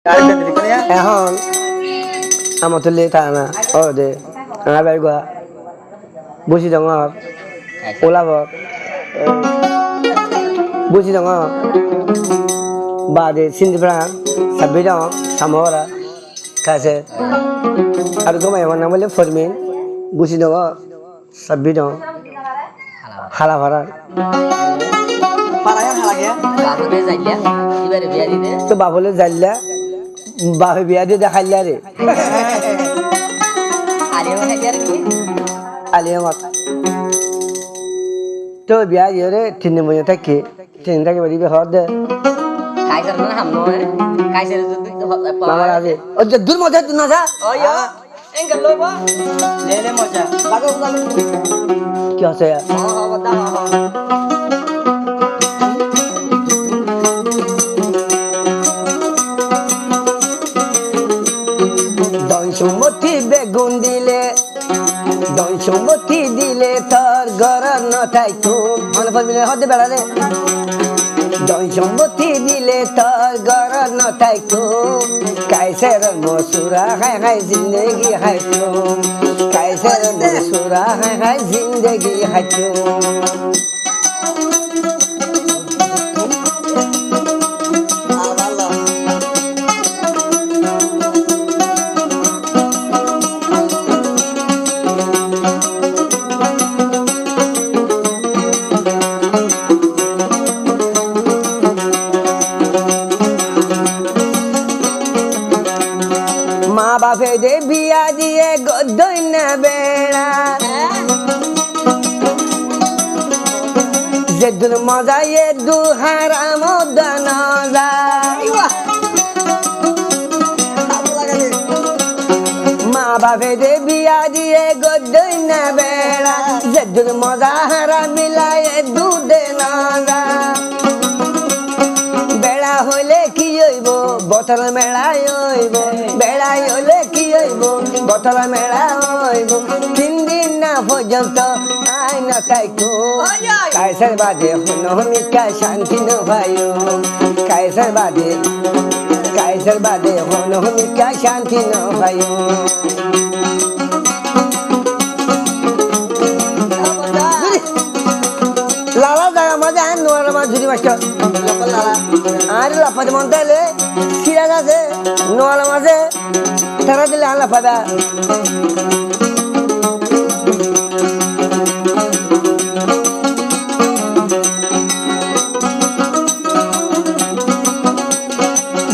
এখন আমার তুলি তা না ও দে আমার বাড়ি গোয়া বুঝি দङ ওলাবর বুঝি দङ বাদে সিন্দিফ্রা সাব্বি দङ সামরা কাছে আর গোমাই আমার নাম বলে ফরমিন বুঝি দङ সাব্বি দङ হালা ভাড়া তো বাবুলে যাইলা বাপে বিয়া দিয়ে দেখাইলা রে আলিয়া মাত তো বিয়া দিয়ে রে 3 মহিনা থাকি 3 থাকি বাড়ি হর দে কাইসার না হামনো কাইসার যদি বাবা আছে ও যে দূর মজা তুই না যা ওয়া এঙ্গল লবা লে মজা লাগো লাগো কি আছে বতা দংশমতি বেগুন দিলে দংশমতি দিলে তোর ঘর নথাই তুম মনে পড়বি হতে বেড়া রে দংশমতি দিলে তোর ঘর নথাই তুম কাইসের মসুরা খাই খাই জিন্দগি খাই তুম কাইসের মসুরা খাই খাই জিন্দগি খাই তুম মা বাপে দে বিয়া দিয়ে গদই না বেড়া যে দুন মজা এ দু হারাম দানা মা বাপে দে বিয়া দিয়ে গদই না বেড়া যে দুন মজা হারা মিলায় দু দে না বেড়া হইলে কি হইব বতল মেলায় হইব বেড়া হইলে কি হইব বতল মেলা হইব 3 দিন না পর্যন্ত আই না তাইকো কাইসার বাদে হনমিকা শান্তি ন ভাইও কাইসার বাদে হনমিকা শান্তি ন ভাইও লালা জায়গা মাঝে নোয়ার মাছ ঝুরি মাছটা আরে লাফাতে মন তাইলে সিরাজ আছে নোয়ালা মাঝে তারা দিলে আর লাফাদা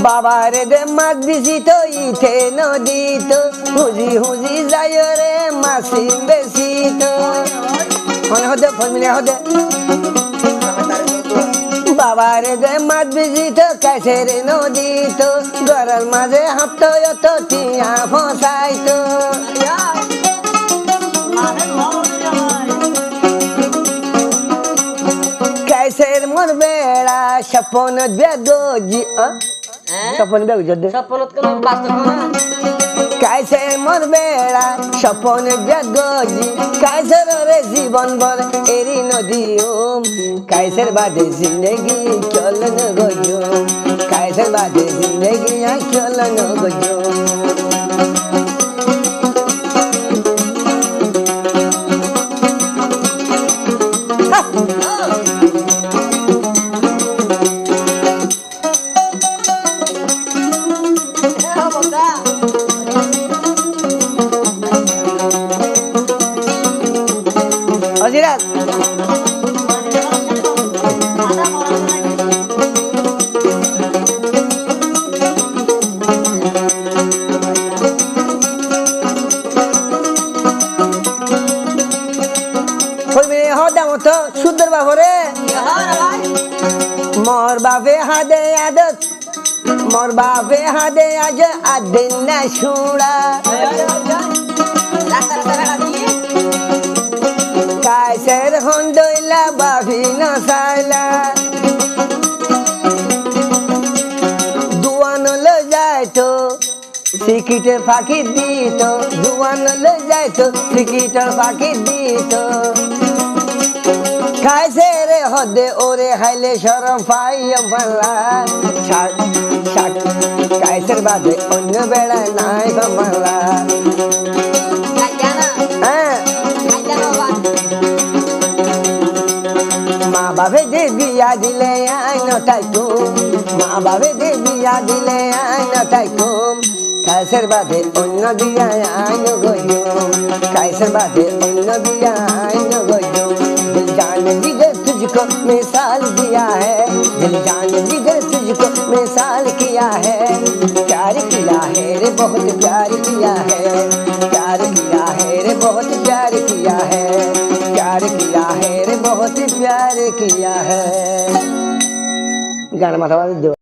বাবারে দে মাছ দিছি তো ইথে নদী তো হুজি হুজি যায় রে মাছি বেশি তো মনে হতে ফর্মিলে হতে বাবারে দে মাছ বিজি তো কাছের নদী তো গরাল মাঝে হাঁটতো অত টিয়া ফসাই তো কাছের মোর বেড়া সপন বেগজি সপন বেগজি সপনত কোন বাস্তব না কাইসে মোর বেড়া সপন বেগজি কাইসের রে জীবন ভর এরি নদী কাইসের বাদে জিন্দগি চলন গজো কাইসের বাদে জিন্দগি চলন গজো Azirat কইবে হদা মতো সুন্দর বাবরে মোর বাপে হাদে আদত মোর বাপে হাদে আজ আদিন না শুড়া কাইসের হন্দইলা বাভি না সাইলা দুয়ানলে যাইতো সিকিটের ফাঁকি দিত দুয়ানলে যাইতো সিকিটের ফাঁকি দিত খাইছে রে হদে ওরে হাইলে শরম পাইয়া পাল্লা কাইসের বাদে অন্য বেড়া নাই বাংলা হ্যাঁ মা বাবা যে বিয়া দিলে আই নটাই কুম মা বাবা যে বিয়া দিলে আই নটাই কুম কাইসের বাদে অন্য বিয়া আই নগয়ুম কাইসের বাদে অন্য বিয়া আই নগয়ুম दिल जान जिगर तुझको मिसाल दिया है दिल जान जिगर तुझको मिसाल किया है प्यार किया है रे बहुत प्यार किया है प्यार किया है रे बहुत प्यार किया है प्यार किया है रे बहुत प्यार किया है गाना माथा